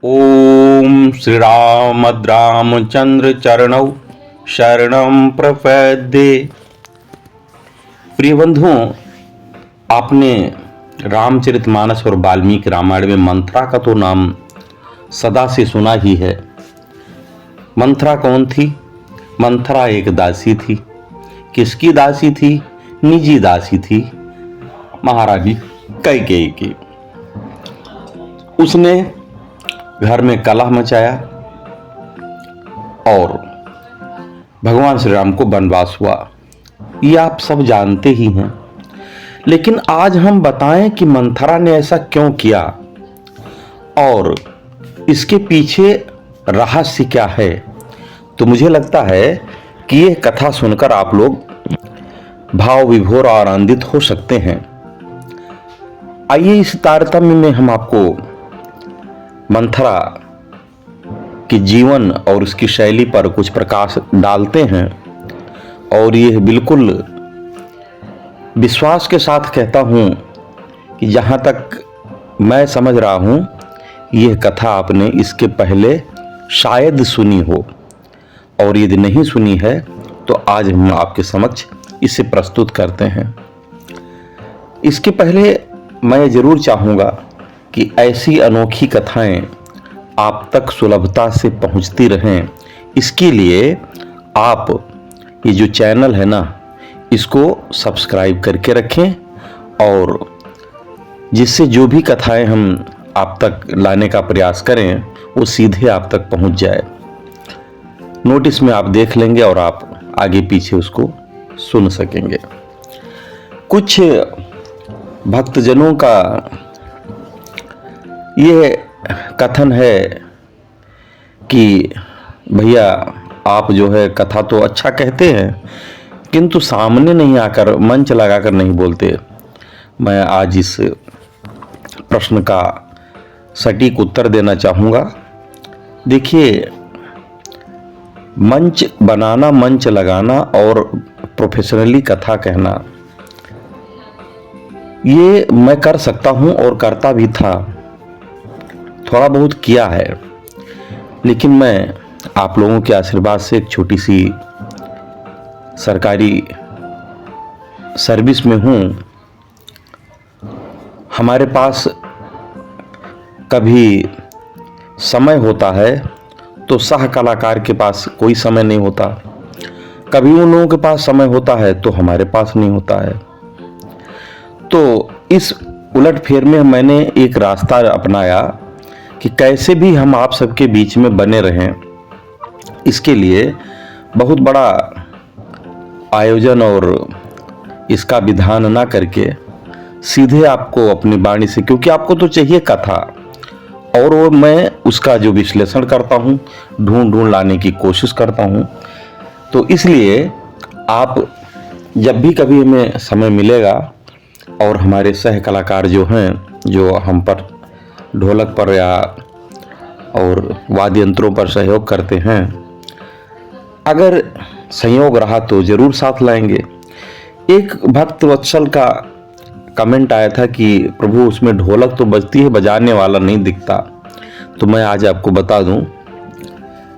ओम श्री रामचंद्र चरणौ शरणं प्रपद्ये। प्रिय बंधुओं, आपने रामचरितमानस और वाल्मीकि रामायण में मंथरा का तो नाम सदा से सुना ही है। मंथरा कौन थी? मंथरा एक दासी थी। किसकी दासी थी? निजी दासी थी, महारानी कैकेयी की। उसने घर में कलह मचाया और भगवान श्री राम को वनवास हुआ। ये आप सब जानते ही हैं, लेकिन आज हम बताएं कि मंथरा ने ऐसा क्यों किया और इसके पीछे रहस्य क्या है। तो मुझे लगता है कि यह कथा सुनकर आप लोग भाव विभोर और आनंदित हो सकते हैं। आइए इस तारतम्य में हम आपको मंथरा की जीवन और उसकी शैली पर कुछ प्रकाश डालते हैं। और यह बिल्कुल विश्वास के साथ कहता हूं कि जहां तक मैं समझ रहा हूं, यह कथा आपने इसके पहले शायद सुनी हो, और यदि नहीं सुनी है तो आज हम आपके समक्ष इसे प्रस्तुत करते हैं। इसके पहले मैं जरूर चाहूंगा कि ऐसी अनोखी कथाएं आप तक सुलभता से पहुंचती रहें। इसके लिए आप ये जो चैनल है ना, इसको सब्सक्राइब करके रखें और जिससे जो भी कथाएं हम आप तक लाने का प्रयास करें वो सीधे आप तक पहुंच जाए। नोटिस में आप देख लेंगे और आप आगे पीछे उसको सुन सकेंगे। कुछ भक्तजनों का ये कथन है कि भैया आप जो है कथा तो अच्छा कहते हैं, किंतु सामने नहीं आकर मंच लगाकर नहीं बोलते। मैं आज इस प्रश्न का सटीक उत्तर देना चाहूँगा। देखिए, मंच बनाना, मंच लगाना और प्रोफेशनली कथा कहना, ये मैं कर सकता हूँ और करता भी था, थोड़ा बहुत किया है। लेकिन मैं आप लोगों के आशीर्वाद से एक छोटी सी सरकारी सर्विस में हूँ। हमारे पास कभी समय होता है तो सह कलाकार के पास कोई समय नहीं होता, कभी उन लोगों के पास समय होता है तो हमारे पास नहीं होता है। तो इस उलटफेर में मैंने एक रास्ता अपनाया कि कैसे भी हम आप सबके बीच में बने रहें। इसके लिए बहुत बड़ा आयोजन और इसका विधान ना करके सीधे आपको अपनी वाणी से, क्योंकि आपको तो चाहिए कथा, और वो मैं उसका जो विश्लेषण करता हूँ, ढूंढ लाने की कोशिश करता हूँ। तो इसलिए आप जब भी कभी हमें समय मिलेगा और हमारे सह कलाकार जो हैं, जो हम पर ढोलक पर या और वाद्य यंत्रों पर सहयोग करते हैं, अगर संयोग रहा तो जरूर साथ लाएंगे। एक भक्त वत्सल का कमेंट आया था कि प्रभु उसमें ढोलक तो बजती है, बजाने वाला नहीं दिखता। तो मैं आज आपको बता दूं,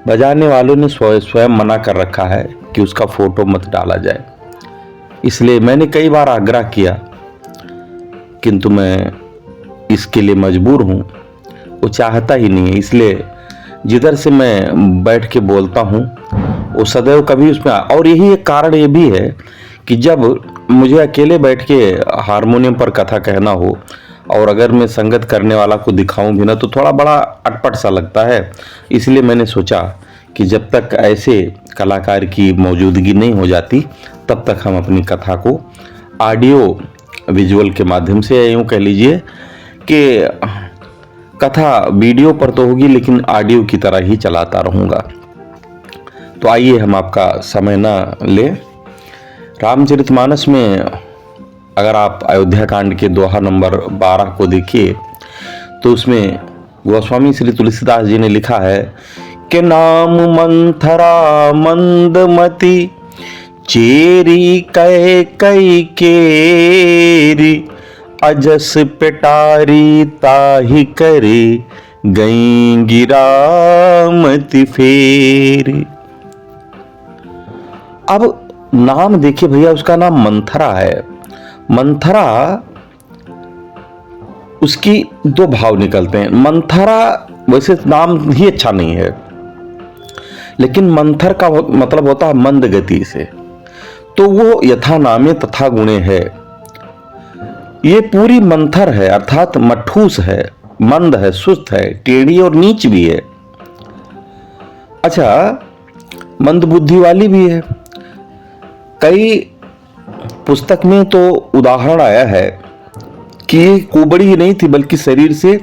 बजाने वालों ने स्वयं मना कर रखा है कि उसका फोटो मत डाला जाए। इसलिए मैंने कई बार आग्रह किया, किंतु मैं इसके लिए मजबूर हूँ, वो चाहता ही नहीं है। इसलिए जिधर से मैं बैठ के बोलता हूँ वो सदैव कभी उसमें, और यही एक कारण ये भी है कि जब मुझे अकेले बैठ के हारमोनियम पर कथा कहना हो और अगर मैं संगत करने वाला को दिखाऊं भी ना, तो थोड़ा बड़ा अटपट सा लगता है। इसलिए मैंने सोचा कि जब तक ऐसे कलाकार की मौजूदगी नहीं हो जाती, तब तक हम अपनी कथा को ऑडियो विजुअल के माध्यम से, यूँ कह लीजिए कि कथा वीडियो पर तो होगी लेकिन ऑडियो की तरह ही चलाता रहूँगा। तो आइए हम आपका समय ना ले। रामचरितमानस में अगर आप अयोध्या कांड के दोहा नंबर 12 को देखिए तो उसमें गोस्वामी श्री तुलसीदास जी ने लिखा है कि नाम मंथरा मंदमती चेरी कैकेयी केरी अजस पेटारी ताहि करे गईंगी रामति फेर। अब नाम देखिए भैया, उसका नाम मंथरा है। मंथरा, उसकी दो भाव निकलते हैं। मंथरा वैसे नाम ही अच्छा नहीं है, लेकिन मंथर का मतलब होता है मंद गति से, तो वो यथा नामे तथा गुणे है। ये पूरी मंथर है, अर्थात मठूस है, मंद है, सुस्त है, टेढ़ी और नीच भी है। अच्छा, मंद बुद्धि वाली भी है। कई पुस्तक में तो उदाहरण आया है कि ये कुबड़ी ही नहीं थी, बल्कि शरीर से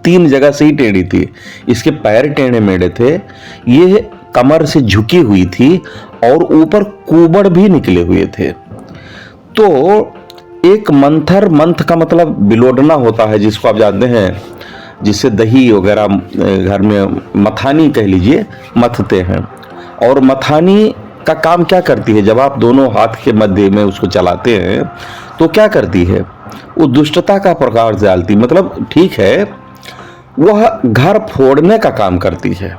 3 जगह से ही टेढ़ी थी। इसके पैर टेढ़े मेढ़े थे, ये कमर से झुकी हुई थी और ऊपर कुबड़ भी निकले हुए थे। तो एक मंथर, मंथ का मतलब बिलोडना होता है, जिसको आप जानते हैं, जिससे दही वगैरह घर में मथानी कह लीजिए, मथते हैं। और मथानी का काम क्या करती है, जब आप दोनों हाथ के मध्य में उसको चलाते हैं तो क्या करती है, वो दुष्टता का प्रकाश डालती, मतलब ठीक है, वह घर फोड़ने का काम करती है।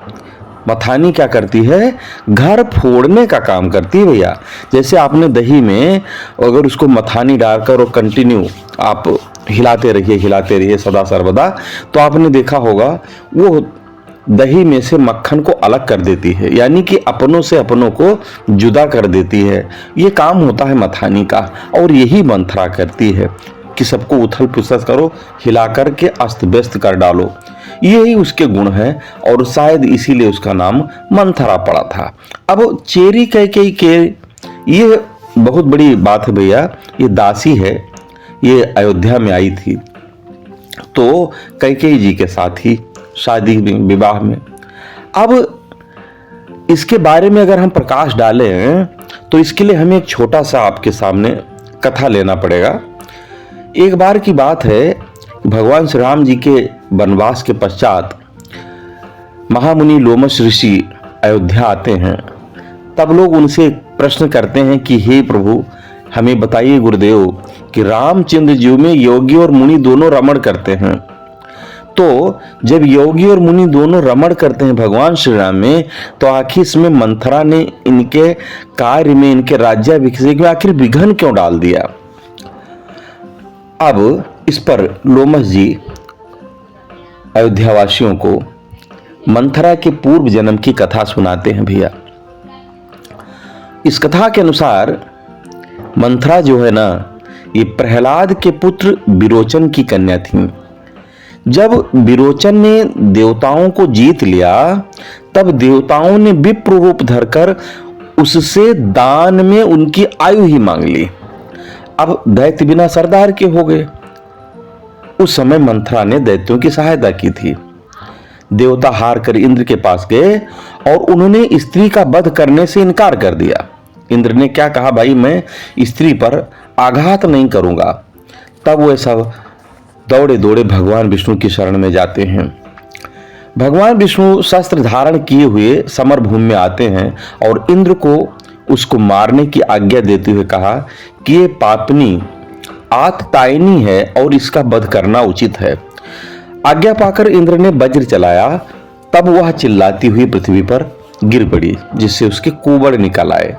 मथानी क्या करती है, घर फोड़ने का काम करती है भैया। जैसे आपने दही में अगर उसको मथानी डालकर और कंटिन्यू आप हिलाते रहिए सदा सर्वदा, तो आपने देखा होगा वो दही में से मक्खन को अलग कर देती है, यानी कि अपनों से अपनों को जुदा कर देती है। ये काम होता है मथानी का, और यही मंथरा करती है कि सबको उथल पुथल करो, हिला करके अस्त व्यस्त कर डालो। यही उसके गुण हैं, और शायद इसीलिए उसका नाम मंथरा पड़ा था। अब चेरी कैकेयी के, ये बहुत बड़ी बात है भैया। ये दासी है, ये अयोध्या में आई थी, तो कैकेयी जी के साथ ही शादी में, विवाह में। अब इसके बारे में अगर हम प्रकाश डालें तो इसके लिए हमें एक छोटा सा आपके सामने कथा लेना पड़ेगा। एक बार की बात है, भगवान श्री राम जी के वनवास के पश्चात महामुनि लोमश ऋषि अयोध्या आते हैं। तब लोग उनसे प्रश्न करते हैं कि हे प्रभु, हमें बताइए गुरुदेव कि रामचंद्र जी में योगी और मुनि दोनों रमण करते हैं, तो जब योगी और मुनि दोनों रमण करते हैं भगवान श्री राम में, तो आखिर इसमें मंथरा ने इनके कार्य में, इनके राज्याभिषेक में आखिर विघ्न क्यों डाल दिया। अब इस पर लोमश जी अयोध्यावासियों को मंथरा के पूर्व जन्म की कथा सुनाते हैं भैया। इस कथा के अनुसार मंथरा जो है ना, ये प्रहलाद के पुत्र विरोचन की कन्या थी। जब विरोचन ने देवताओं को जीत लिया, तब देवताओं ने विप्र रूप धरकर उससे दान में उनकी आयु ही मांग ली। अब दैत्य बिना सरदार के हो गए। उस समय मंथरा ने दैत्यों की सहायता की थी। देवता हार कर इंद्र के पास गए और उन्होंने स्त्री का वध करने से इनकार कर दिया। इंद्र ने क्या कहा, भाई मैं स्त्री पर आघात नहीं करूंगा। तब वे सब दौड़े दौड़े भगवान विष्णु की शरण में जाते हैं। भगवान विष्णु शस्त्र धारण किए हुए समर भूमि में आते हैं और इंद्र को उसको मारने की आज्ञा देते हुए कहा कि ये पापनी आततायनी है और इसका वध करना उचित है। आज्ञा पाकर इंद्र ने वज्र चलाया, तब वह चिल्लाती हुई पृथ्वी पर गिर पड़ी, जिससे उसके कुबड़ निकल आए।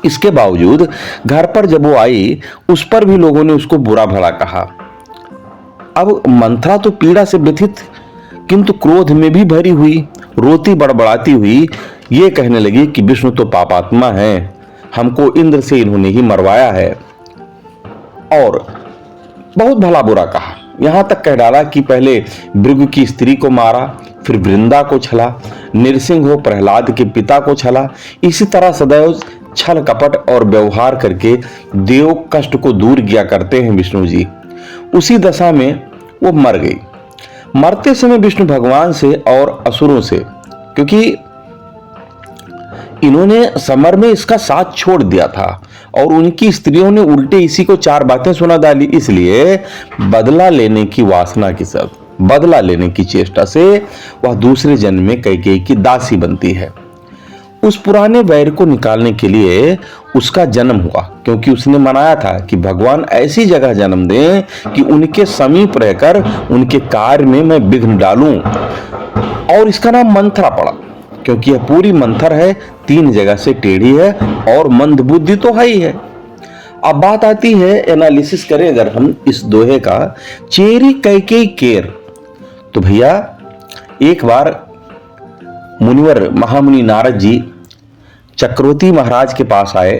इसके बावजूद घर पर जब वो आई, उस पर भी लोगों ने उसको बुरा भला कहा। अब मंथरा तो पीड़ा से व्यथित किंतु क्रोध में भी भरी हुई, रोती बड़बड़ाती हुई ये कहने लगी कि विष्णु तो पापात्मा है, हमको इंद्र से इन्होंने ही मरवाया है। और बहुत भला बुरा कहा, यहां तक कह डाला कि पहले भृगु की स्त्री को मारा, फिर वृंदा को छला, नृसिंह हो प्रहलाद के पिता को छला। इसी तरह सदैव छल कपट और व्यवहार करके देव कष्ट को दूर किया करते हैं विष्णु जी। उसी दशा में वो मर गई। मरते समय विष्णु भगवान से और असुरों से, क्योंकि इन्होंने समर में इसका साथ छोड़ दिया था और उनकी स्त्रियों ने उल्टे इसी को 4 बातें सुना डाली, इसलिए बदला लेने की वासना के साथ, बदला लेने की चेष्टा से वह दूसरे जन्म में कैकेयी की दासी बनती है। उस पुराने वैर को निकालने के लिए उसका जन्म हुआ, क्योंकि उसने मनाया था कि भगवान ऐसी जगह जन्म दें कि उनके समीप रहकर उनके कार्य में मैं विघ्न डालूं। और इसका नाम मंथरा पड़ा, क्योंकि यह पूरी मंथर है, 3 जगह से टेढ़ी है और मंदबुद्धि तो है ही है। अब बात आती है, एनालिसिस करें अगर हम इस दोहे का, चेरी कैकेयी केर। तो भैया एक बार मुनिवर महामुनि नारद जी चक्रवर्ती महाराज के पास आए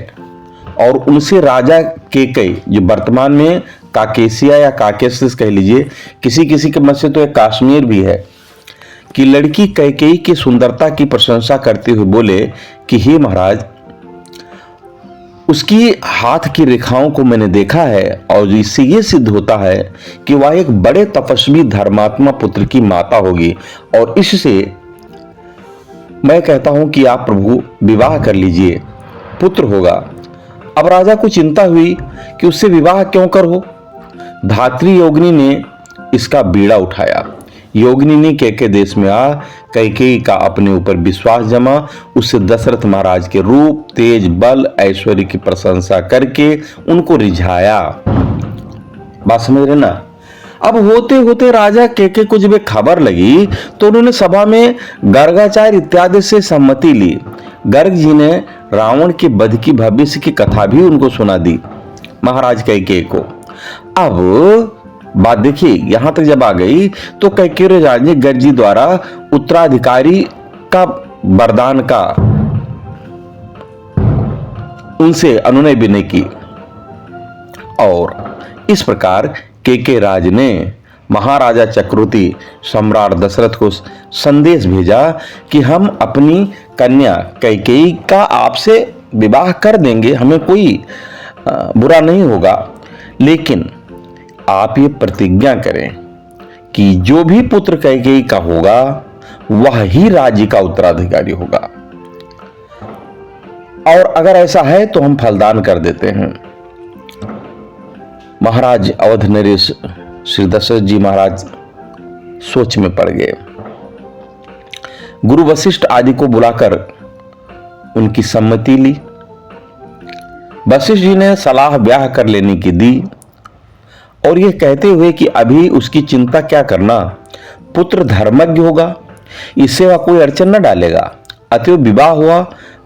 और उनसे राजा केकई, जो वर्तमान में काकेसिया या काकेसिस कह लीजिए, किसी किसी के मत से तो एक कश्मीर भी है, कि लड़की कैकेयी की सुंदरता की प्रशंसा करते हुए बोले कि हे महाराज, उसकी हाथ की रेखाओं को मैंने देखा है और इससे ये सिद्ध होता है कि वह एक बड़े तपस्वी धर्मात्मा पुत्र की माता होगी, और इससे मैं कहता हूं कि आप प्रभु विवाह कर लीजिए, पुत्र होगा। अब राजा को चिंता हुई कि उससे विवाह क्यों करो। धात्री योगिनी ने इसका बीड़ा उठाया। योगिनी ने कैके देश में आ कैकेयी का अपने ऊपर विश्वास जमा, उससे दशरथ महाराज के रूप, तेज, बल, ऐश्वर्य की प्रशंसा करके उनको रिझाया। बात समझ रहे ना। अब होते होते राजा केके को जब खबर लगी तो उन्होंने सभा में गर्गाचार्य इत्यादि से सम्मति ली। गर्ग जी ने रावण के वध की भविष्य की कथा भी उनको सुना दी महाराज कैकेयी को। अब बात देखिए, यहां तक जब आ गई तो कैकेयी राजा ने गर्ग जी द्वारा उत्तराधिकारी का वरदान का उनसे अनुनय भी नहीं की, और इस प्रकार केके राज ने महाराजा चक्रवर्ती सम्राट दशरथ को संदेश भेजा कि हम अपनी कन्या कैकेयी का आपसे विवाह कर देंगे, हमें कोई बुरा नहीं होगा, लेकिन आप ये प्रतिज्ञा करें कि जो भी पुत्र कैकेयी का होगा वह ही राज्य का उत्तराधिकारी होगा, और अगर ऐसा है तो हम फलदान कर देते हैं। महाराज अवध नरेश श्री दशरथ जी महाराज सोच में पड़ गए। गुरु वशिष्ठ आदि को बुलाकर उनकी सम्मति ली। वशिष्ठ जी ने सलाह ब्याह कर लेने की दी, और यह कहते हुए कि अभी उसकी चिंता क्या करना, पुत्र धर्मज्ञ होगा, इससे वह कोई अड़चन न डालेगा। अतएव विवाह हुआ।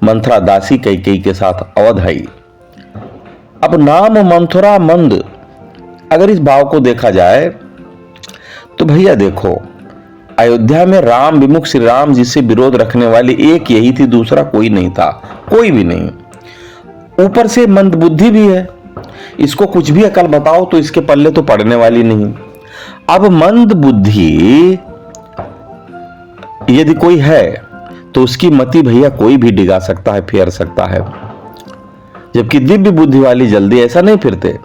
मंथरा दासी कैकेयी के साथ अवध आई। अब नाम मंथरा मंद, अगर इस भाव को देखा जाए तो भैया देखो, अयोध्या में राम विमुख श्री राम जी से विरोध रखने वाली एक यही थी, दूसरा कोई नहीं था, कोई भी नहीं। ऊपर से मंदबुद्धि भी है, इसको कुछ भी अकल बताओ तो इसके पल्ले तो पड़ने वाली नहीं। अब मंदबुद्धि यदि कोई है तो उसकी मति भैया कोई भी डिगा सकता है, फेर सकता है, जबकि दिव्य बुद्धि वाली जल्दी ऐसा नहीं फिरते।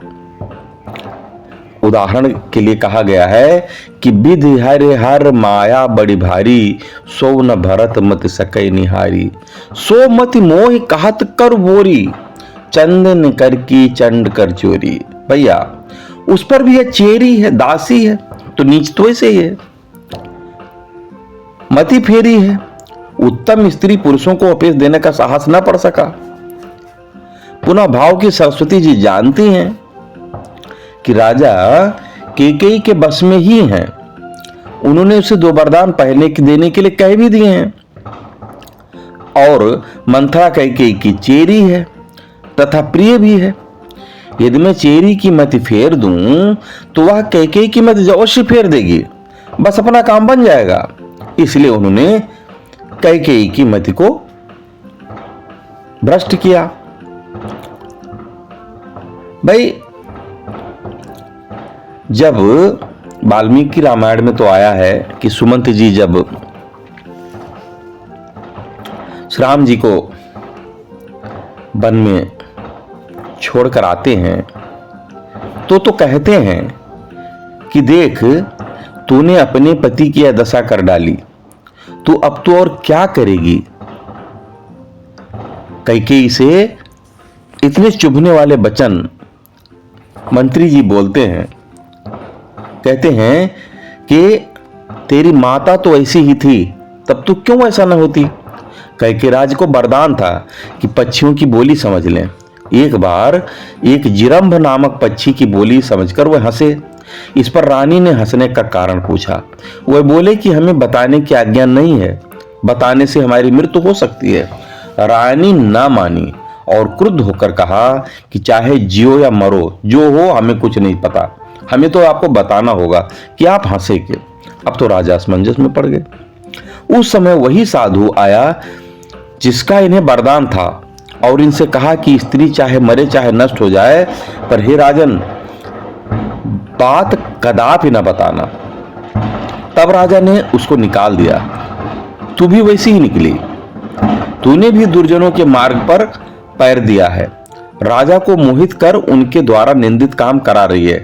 उदाहरण के लिए कहा गया है कि विधि हरे हर माया बड़ी भारी, सो न भरत मत सकै निहारी, सो मति मोह कहत कर बोरी, चंदन कर की चंड कर चोरी। भैया उस पर भी यह चेरी है, दासी है, तो नीच तो ऐसे ही है, मति फेरी है। उत्तम स्त्री पुरुषों को अपेस देने का साहस न पड़ सका। पुनः भाव की सरस्वती जी जानती हैं कि राजा केकेयी के बस में ही हैं। उन्होंने उसे 2 वरदान पहले देने के लिए कह भी दिए हैं, और मंथरा कैकेयी की चेरी है तथा प्रिय भी है। यदि मैं चेरी की मति फेर दूं तो वह कैकेयी की मति अवश्य फेर देगी, बस अपना काम बन जाएगा। इसलिए उन्होंने कैकेयी की मति को भ्रष्ट किया। भाई जब वाल्मीकि रामायण में तो आया है कि सुमंत जी जब श्री राम जी को वन में छोड़कर आते हैं तो कहते हैं कि देख, तूने अपने पति की यह दशा कर डाली, तू अब तो और क्या करेगी। कैकेयी से इतने चुभने वाले वचन मंत्री जी बोलते हैं, कहते हैं कि तेरी माता तो ऐसी ही थी, तब तू क्यों ऐसा न होती। कैकेयी को वरदान था कि पक्षियों की बोली समझ लें। एक बार एक जिरंभ नामक पक्षी की बोली समझकर वह हंसे। इस पर रानी ने हंसने का कारण पूछा। वह बोले कि हमें बताने की आज्ञा नहीं है, बताने से हमारी मृत्यु हो सकती है। रानी ना मानी और क्रुद्ध होकर कहा कि चाहे जियो या मरो, जो हो हमें कुछ नहीं पता, हमें तो आपको बताना होगा कि आप हंसे क्यों। अब तो राजा असमंजस में पड़ गए। उस समय वही साधु आया जिसका इन्हें वरदान था और इनसे कहा कि स्त्री चाहे मरे चाहे नष्ट हो जाए, पर हे राजन, बात कदापि न बताना। तब राजा ने उसको निकाल दिया। तू भी वैसी ही निकली, तूने भी दुर्जनों के मार्ग पर पैर दिया है, राजा को मोहित कर उनके द्वारा निंदित काम करा रही है।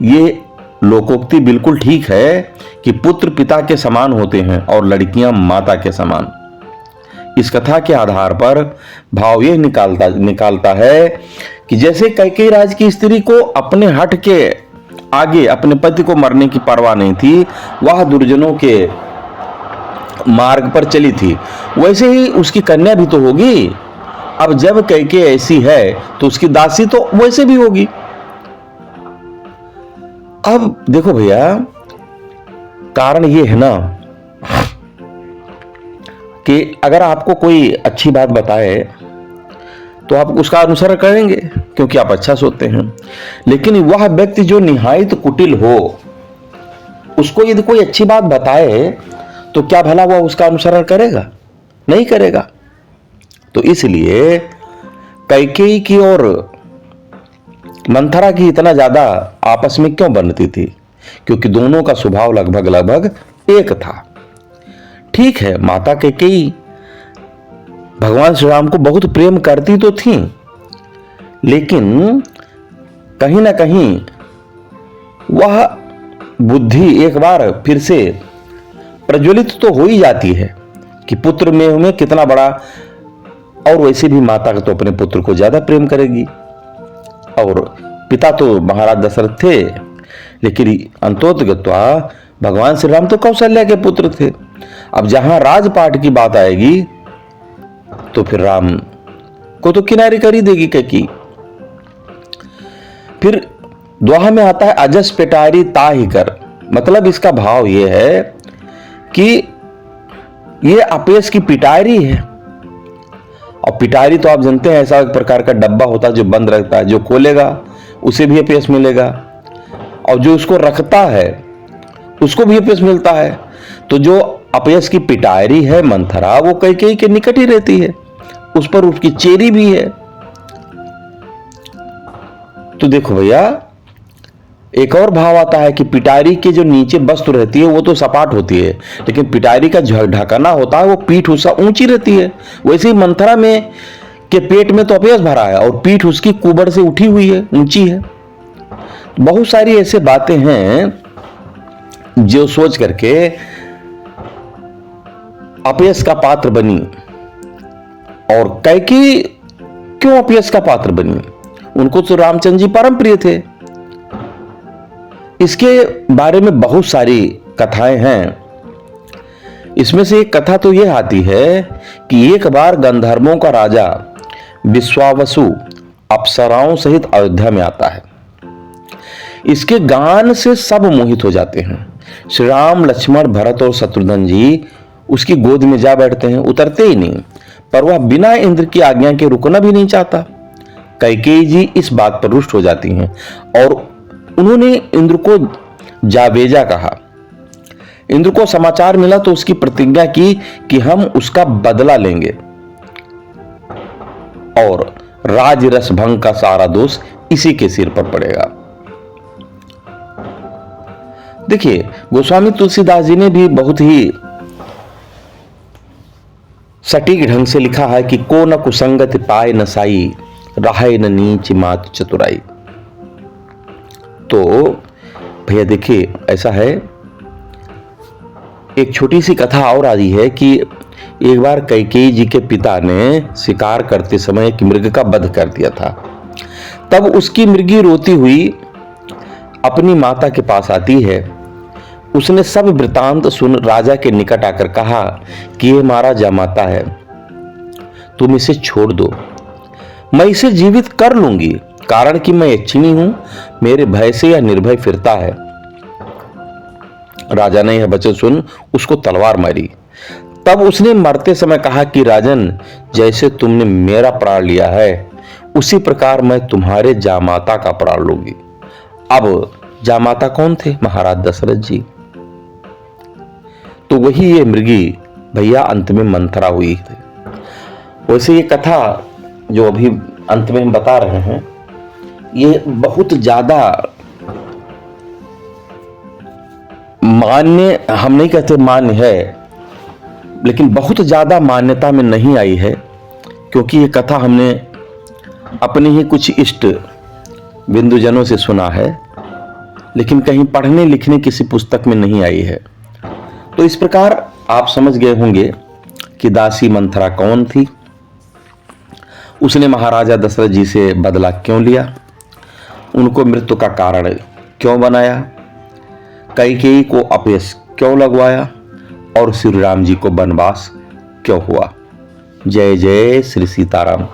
ये लोकोक्ति बिल्कुल ठीक है कि पुत्र पिता के समान होते हैं और लड़कियां माता के समान। इस कथा के आधार पर भाव यह निकालता है कि जैसे कैकेयी राज की स्त्री को अपने हठ के आगे अपने पति को मरने की परवाह नहीं थी, वह दुर्जनों के मार्ग पर चली थी, वैसे ही उसकी कन्या भी तो होगी। अब जब कैकेयी ऐसी है तो उसकी दासी तो वैसे भी होगी। अब देखो भैया, कारण ये है ना कि अगर आपको कोई अच्छी बात बताए तो आप उसका अनुसरण करेंगे क्योंकि आप अच्छा सोचते हैं। लेकिन वह व्यक्ति जो निहायत कुटिल हो, उसको यदि कोई अच्छी बात बताए तो क्या भला वह उसका अनुसरण करेगा? नहीं करेगा। तो इसलिए कैकेयी की और मंथरा की इतना ज्यादा आपस में क्यों बनती थी? क्योंकि दोनों का स्वभाव लगभग एक था। ठीक है, माता कैकेयी भगवान श्री राम को बहुत प्रेम करती तो थी, लेकिन कहीं ना कहीं वह बुद्धि एक बार फिर से प्रज्वलित तो हो ही जाती है कि पुत्र में कितना बड़ा, और वैसे भी माता तो अपने पुत्र को ज्यादा प्रेम करेगी। और पिता तो महाराज दशरथ थे, लेकिन अंतोतगत्वा भगवान श्री राम तो कौशल्या के पुत्र थे। अब जहां राजपाट की बात आएगी तो फिर राम को तो किनारे कर ही देगी कैकेयी। फिर दोहा में आता है अजस पिटारी ताहि कर। मतलब इसका भाव यह है कि ये अपेस की पिटारी है। और पिटारी तो आप जानते हैं, ऐसा एक प्रकार का डब्बा होता है जो बंद रहता है, जो खोलेगा उसे भी अपेस मिलेगा और जो उसको रखता है उसको भी अपेस मिलता है। तो जो अपेस की पिटारी है मंथरा, वो कैकेयी के निकट ही रहती है, उस पर उसकी चेरी भी है। तो देखो भैया, एक और भाव आता है कि पिटारी के जो नीचे वस्तु रहती है वो तो सपाट होती है, लेकिन पिटारी का ढकना होता है वो पीठ उसका ऊंची रहती है। वैसे ही मंथरा में के पेट में तो अपेस भरा है और पीठ उसकी कुबड़ से उठी हुई है, ऊंची है। बहुत सारी ऐसे बातें हैं जो सोच करके अपयश का पात्र बनी। और कैकेयी क्यों अपयश का पात्र बनी? उनको तो रामचंद्र जी परम प्रिय थे। इसके बारे में बहुत सारी कथाएं हैं। इसमें से एक कथा तो यह आती है कि एक बार गंधर्वों का राजा विश्वावसु अप्सराओं सहित अयोध्या में आता है। इसके गान से सब मोहित हो जाते हैं। श्री राम, लक्ष्मण, भरत और शत्रुघ्न जी उसकी गोद में जा बैठते हैं, उतरते ही नहीं, पर वह बिना इंद्र की आज्ञा के रुकना भी नहीं चाहता। कैकेयी जी इस बात पर रुष्ट हो जाती हैं और उन्होंने इंद्र को जावेजा कहा। इंद्र को समाचार मिला तो उसकी प्रतिज्ञा की कि हम उसका बदला लेंगे और राजरस भंग का सारा दोष इसी के सिर पर पड़ेगा। देखिए, गोस्वामी तुलसीदास जी ने भी बहुत ही सटीक ढंग से लिखा है कि को न कुसंगत पाए न साई, राहे न नीच मात चतुराई। तो भैया देखिए, ऐसा है, एक छोटी सी कथा और आ रही है कि एक बार कैकेयी जी के पिता ने शिकार करते समय एक मृग का वध कर दिया था। तब उसकी मृगी रोती हुई अपनी माता के पास आती है उसने सब वृतांत सुन राजा के निकट आकर कहा कि ये हमारा जामाता है, तुम इसे छोड़ दो, मैं इसे जीवित कर लूंगी, कारण कि मैं यक्षिणी हूं, मेरे भय से यह निर्भय फिरता है। राजा ने यह वचन सुन उसको तलवार मारी। तब उसने मरते समय कहा कि राजन, जैसे तुमने मेरा प्राण लिया है उसी प्रकार मैं तुम्हारे जामाता का प्राण लूंगी। अब जामाता कौन थे? महाराज दशरथ जी। तो वही ये मृगी भैया अंत में मंथरा हुई थी। वैसे ये कथा जो अभी अंत में हम बता रहे हैं, ये बहुत ज्यादा मान्य, हम नहीं कहते मान्य है, लेकिन बहुत ज्यादा मान्यता में नहीं आई है, क्योंकि ये कथा हमने अपने ही कुछ इष्ट बिंदुजनों से सुना है, लेकिन कहीं पढ़ने लिखने किसी पुस्तक में नहीं आई है। तो इस प्रकार आप समझ गए होंगे कि दासी मंथरा कौन थी, उसने महाराजा दशरथ जी से बदला क्यों लिया, उनको मृत्यु का कारण क्यों बनाया, कैकेयी को अपयश क्यों लगवाया और श्री राम जी को वनवास क्यों हुआ। जय जय श्री सीताराम।